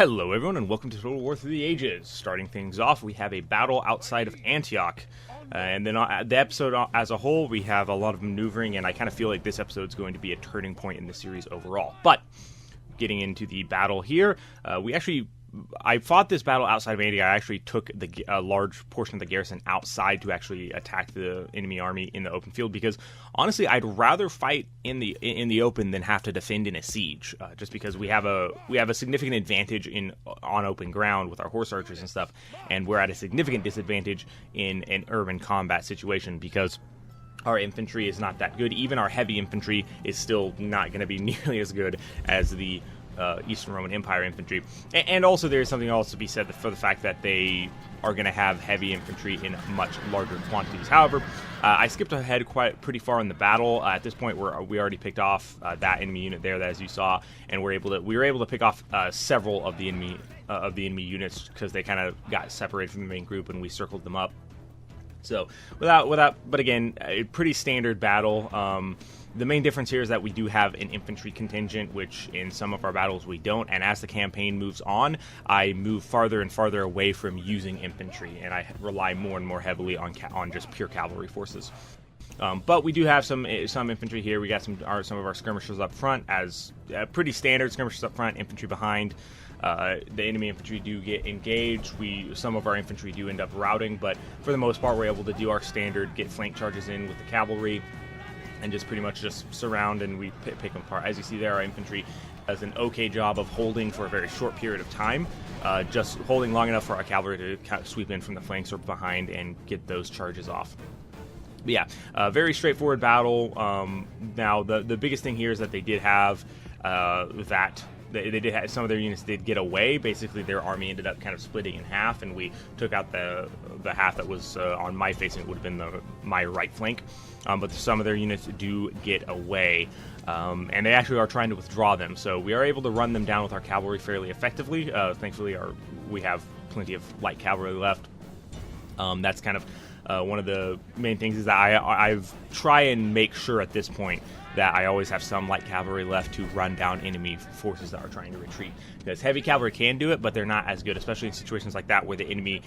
Hello everyone and welcome to Total War Through the Ages. Starting things off, we have a battle outside of Antioch. And then the episode as a whole, we have a lot of maneuvering, and I kind of feel like this episode is going to be a turning point in the series overall. But, getting into the battle here, I fought this battle outside of Antioch. I actually took a large portion of the garrison outside to actually attack the enemy army in the open field, because honestly, I'd rather fight in the open than have to defend in a siege. Just because we have a significant advantage on open ground with our horse archers and stuff, and we're at a significant disadvantage in an urban combat situation because our infantry is not that good. Even our heavy infantry is still not going to be nearly as good as the Eastern Roman Empire infantry. And also there's something else to be said for the fact that they are going to have heavy infantry in much larger quantities. However, I skipped ahead pretty far in the battle. At this point, we already picked off that enemy unit there, as you saw, and we were able to pick off several of the enemy units because they kind of got separated from the main group, and we circled them up. So but again, a pretty standard battle. The main difference here is that we do have an infantry contingent, which in some of our battles we don't, and as the campaign moves on, I move farther and farther away from using infantry, and I rely more and more heavily on just pure cavalry forces. But we do have some infantry here. We got some of our skirmishers up front, as pretty standard skirmishers up front, infantry behind. The enemy infantry do get engaged. Some of our infantry do end up routing, but for the most part, we're able to do our standard get flank charges in with the cavalry, and just pretty much just surround, and we pick them apart. As you see there, our infantry does an okay job of holding for a very short period of time, just holding long enough for our cavalry to kind of sweep in from the flanks or behind and get those charges off. But yeah, very straightforward battle. Now, the biggest thing here is that they did have some of their units did get away. Basically, their army ended up kind of splitting in half, and we took out the half that was on my facing. It would have been my right flank. But some of their units do get away, and they actually are trying to withdraw them. So we are able to run them down with our cavalry fairly effectively. Thankfully, we have plenty of light cavalry left. That's kind of one of the main things is that I've try and make sure at this point that I always have some light cavalry left to run down enemy forces that are trying to retreat. Because heavy cavalry can do it, but they're not as good, especially in situations like that where the enemy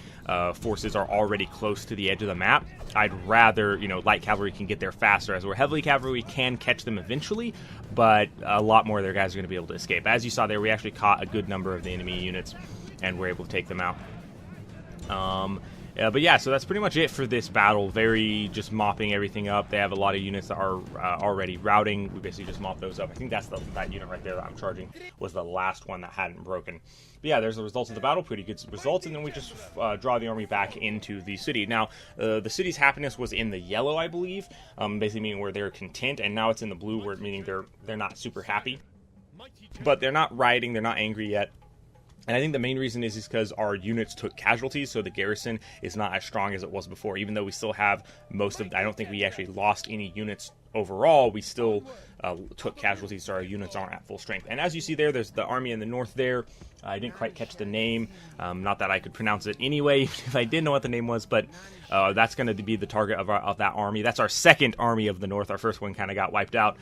forces are already close to the edge of the map. I'd rather, light cavalry can get there faster, as where heavy cavalry can catch them eventually, but a lot more of their guys are going to be able to escape. As you saw there, we actually caught a good number of the enemy units, and we're able to take them out. But yeah, so that's pretty much it for this battle. Very just mopping everything up. They have a lot of units that are already routing. We basically just mop those up. I think that's that unit right there that I'm charging was the last one that hadn't broken. But yeah, there's the results of the battle. Pretty good results. And then we just draw the army back into the city. Now, the city's happiness was in the yellow, I believe. Basically meaning where they're content. And now it's in the blue, where meaning they're not super happy. But they're not rioting. They're not angry yet. And I think the main reason is because our units took casualties, so the garrison is not as strong as it was before. Even though we still have I don't think we actually lost any units overall, we still took casualties, so our units aren't at full strength. And as you see there, there's the army in the north there. I didn't quite catch the name, not that I could pronounce it anyway, if I did know what the name was, but that's going to be the target of that army. That's our second army of the north. Our first one kind of got wiped out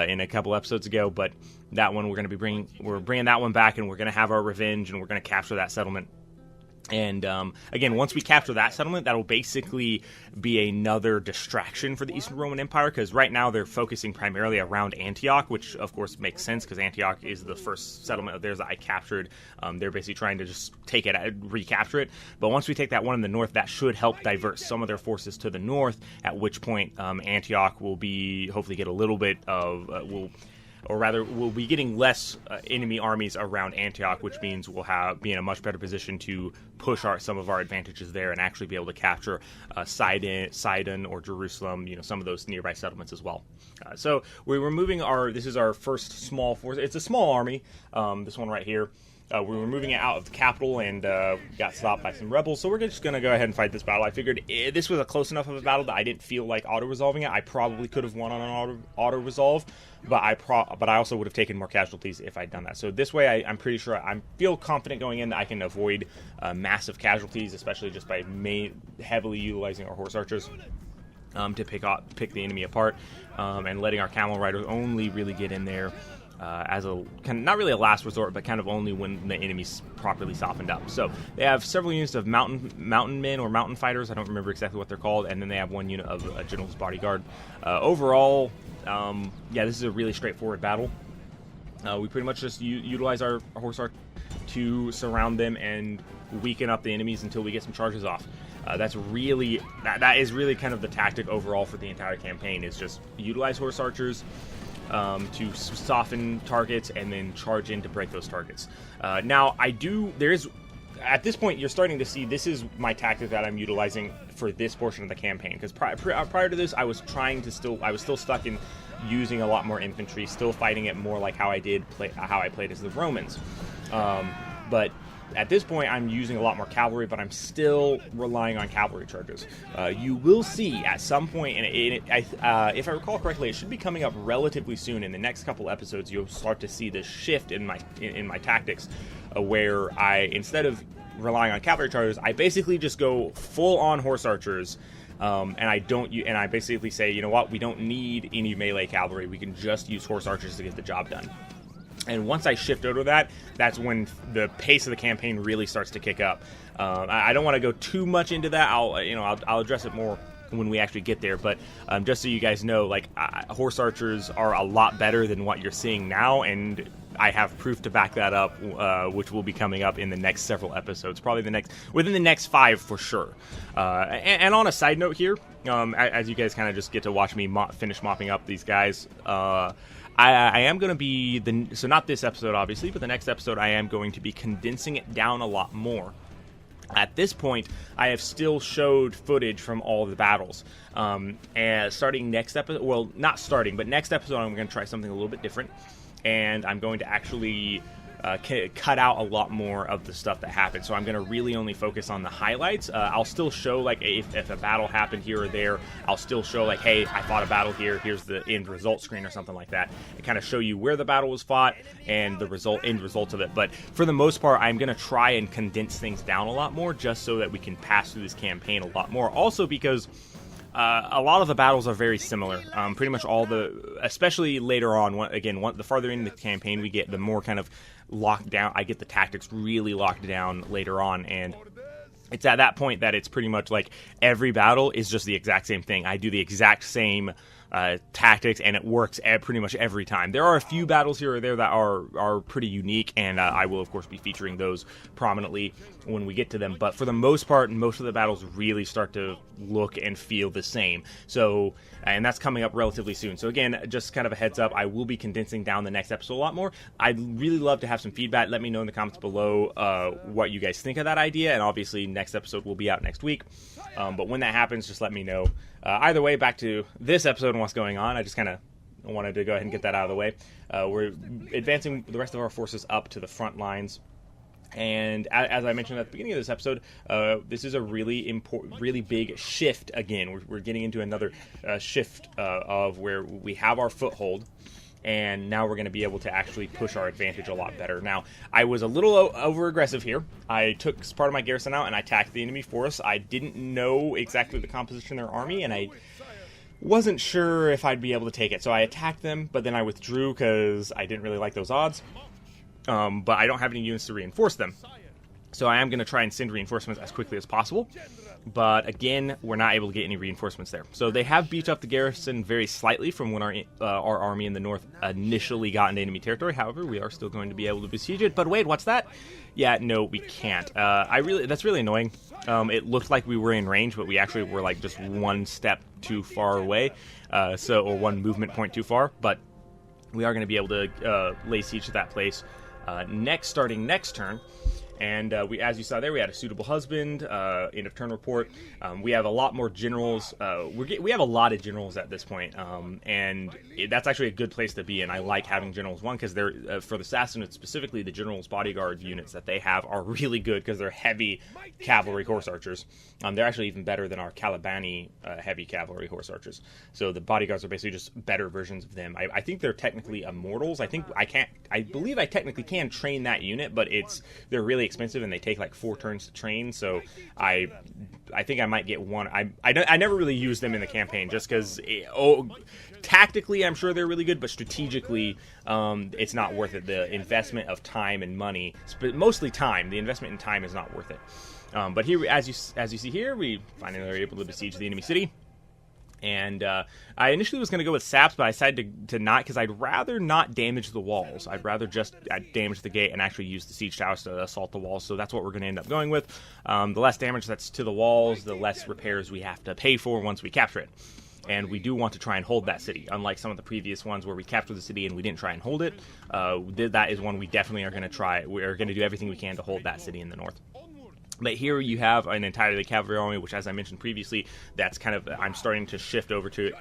in a couple episodes ago, but that one we're bringing that one back, and we're going to have our revenge, and we're going to capture that settlement. And again, once we capture that settlement, that'll basically be another distraction for the Eastern Roman Empire, because right now they're focusing primarily around Antioch, which of course makes sense because Antioch is the first settlement of theirs that I captured. They're basically trying to just take it, recapture it. But once we take that one in the north, that should help divert some of their forces to the north, at which point Antioch will hopefully get a little bit of we'll be getting less enemy armies around Antioch, which means we'll be in a much better position to push some of our advantages there and actually be able to capture Sidon or Jerusalem, some of those nearby settlements as well. So we're removing this is our first small force. It's a small army, this one right here. We were moving it out of the capital and got stopped by some rebels, so we're just going to go ahead and fight this battle. I figured this was a close enough of a battle that I didn't feel like auto-resolving it. I probably could have won on an auto-resolve, but I also would have taken more casualties if I'd done that. So this way, I'm pretty sure, I feel confident going in that I can avoid massive casualties, especially just by heavily utilizing our horse archers to pick the enemy apart, and letting our camel riders only really get in there as a kind of, not really a last resort, but kind of only when the enemy's properly softened up. So they have several units of mountain men or mountain fighters. I don't remember exactly what they're called, and then they have one unit of a general's bodyguard. Overall, yeah, this is a really straightforward battle. We pretty much just utilize our horse arch to surround them and weaken up the enemies until we get some charges off. That is really kind of the tactic overall for the entire campaign, is just utilize horse archers to soften targets and then charge in to break those targets. Now, at this point, you're starting to see this is my tactic that I'm utilizing for this portion of the campaign, because prior to this, I was still stuck in using a lot more infantry, still fighting it more like how I played as the Romans. But at this point, I'm using a lot more cavalry, but I'm still relying on cavalry charges. You will see at some point, and if I recall correctly, it should be coming up relatively soon. In the next couple episodes, you'll start to see this shift in my tactics, where instead of relying on cavalry charges, I basically just go full on horse archers. And I basically say, you know what, we don't need any melee cavalry. We can just use horse archers to get the job done. And once I shift over that, that's when the pace of the campaign really starts to kick up. I don't want to go too much into that. I'll address it more when we actually get there. But just so you guys know, like, horse archers are a lot better than what you're seeing now, and I have proof to back that up, which will be coming up in the next several episodes, probably within the next 5 for sure. And on a side note here, as you guys kind of just get to watch me finish mopping up these guys, I am going to be, so not this episode obviously, but the next episode I am going to be condensing it down a lot more. At this point, I have still showed footage from all the battles. And starting next episode, well, not starting, but next episode I'm going to try something a little bit different. And I'm going to actually cut out a lot more of the stuff that happened. So I'm going to really only focus on the highlights. I'll still show, like, if a battle happened here or there, I'll still show, like, hey, I fought a battle here, here's the end result screen or something like that. And kind of show you where the battle was fought and the end result of it. But for the most part, I'm going to try and condense things down a lot more, just so that we can pass through this campaign a lot more. Also because a lot of the battles are very similar. Pretty much especially later on, the farther into the campaign we get, the more kind of locked down, I get the tactics really locked down later on, and it's at that point that it's pretty much like every battle is just the exact same thing. I do the exact same tactics, and it works pretty much every time. There are a few battles here or there that are pretty unique, and I will of course be featuring those prominently when we get to them. But for the most part, most of the battles really start to look and feel the same. So, and that's coming up relatively soon. So again, just kind of a heads up, I will be condensing down the next episode a lot more. I'd really love to have some feedback. Let me know in the comments below what you guys think of that idea, and obviously next episode will be out next week. But when that happens, just let me know. Either way, back to this episode and what's going on. I just kind of wanted to go ahead and get that out of the way. We're advancing the rest of our forces up to the front lines. And as I mentioned at the beginning of this episode, this is a really big shift again. We're getting into another shift of where we have our foothold, and now we're going to be able to actually push our advantage a lot better. Now, I was a little over-aggressive here. I took part of my garrison out and I attacked the enemy force. I didn't know exactly the composition of their army, and I wasn't sure if I'd be able to take it. So I attacked them, but then I withdrew because I didn't really like those odds. But I don't have any units to reinforce them. So I am going to try and send reinforcements as quickly as possible. But again, we're not able to get any reinforcements there. So they have beefed up the garrison very slightly from when our army in the north initially got into enemy territory. However, we are still going to be able to besiege it. But wait, what's that? Yeah, no, we can't. That's really annoying. It looked like we were in range, but we actually were like just one step too far away. Or one movement point too far. But we are going to be able to lay siege to that place starting next turn. And as you saw there, we had a suitable husband, end of turn report. We have a lot more generals. We have a lot of generals at this point, and that's actually a good place to be in. I like having generals, one, because they're, for the Sassanids specifically, the general's bodyguard units that they have are really good because they're heavy cavalry horse archers. They're actually even better than our Calibani heavy cavalry horse archers. So the bodyguards are basically just better versions of them. I think they're technically immortals. I believe I technically can train that unit, but they're really really expensive, and they take like 4 turns to train. So I think I might get one. I never really used them in the campaign just because tactically I'm sure they're really good, but strategically it's not worth it. The investment of time and money, but mostly time. The investment in time is not worth it. But here, as you see here, we finally are able to besiege the enemy city. And I initially was going to go with saps, but I decided to not, because I'd rather not damage the walls. I'd rather just damage the gate and actually use the siege towers to assault the walls. So that's what we're going to end up going with. The less damage that's to the walls, the less repairs we have to pay for once we capture it. And we do want to try and hold that city, unlike some of the previous ones where we captured the city and we didn't try and hold it. That is one we definitely are going to try. We are going to do everything we can to hold that city in the north. But here you have an entirely cavalry army, which, as I mentioned previously, that's kind of, I'm starting to shift over to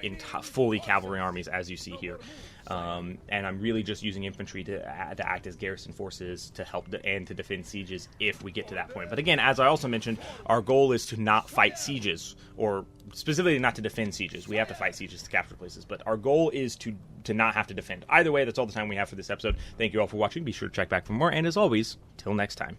fully cavalry armies, as you see here. And I'm really just using infantry to act as garrison forces to help and to defend sieges if we get to that point. But again, as I also mentioned, our goal is to not fight sieges, or specifically not to defend sieges. We have to fight sieges to capture places, but our goal is to not have to defend. Either way, that's all the time we have for this episode. Thank you all for watching. Be sure to check back for more, and as always, till next time.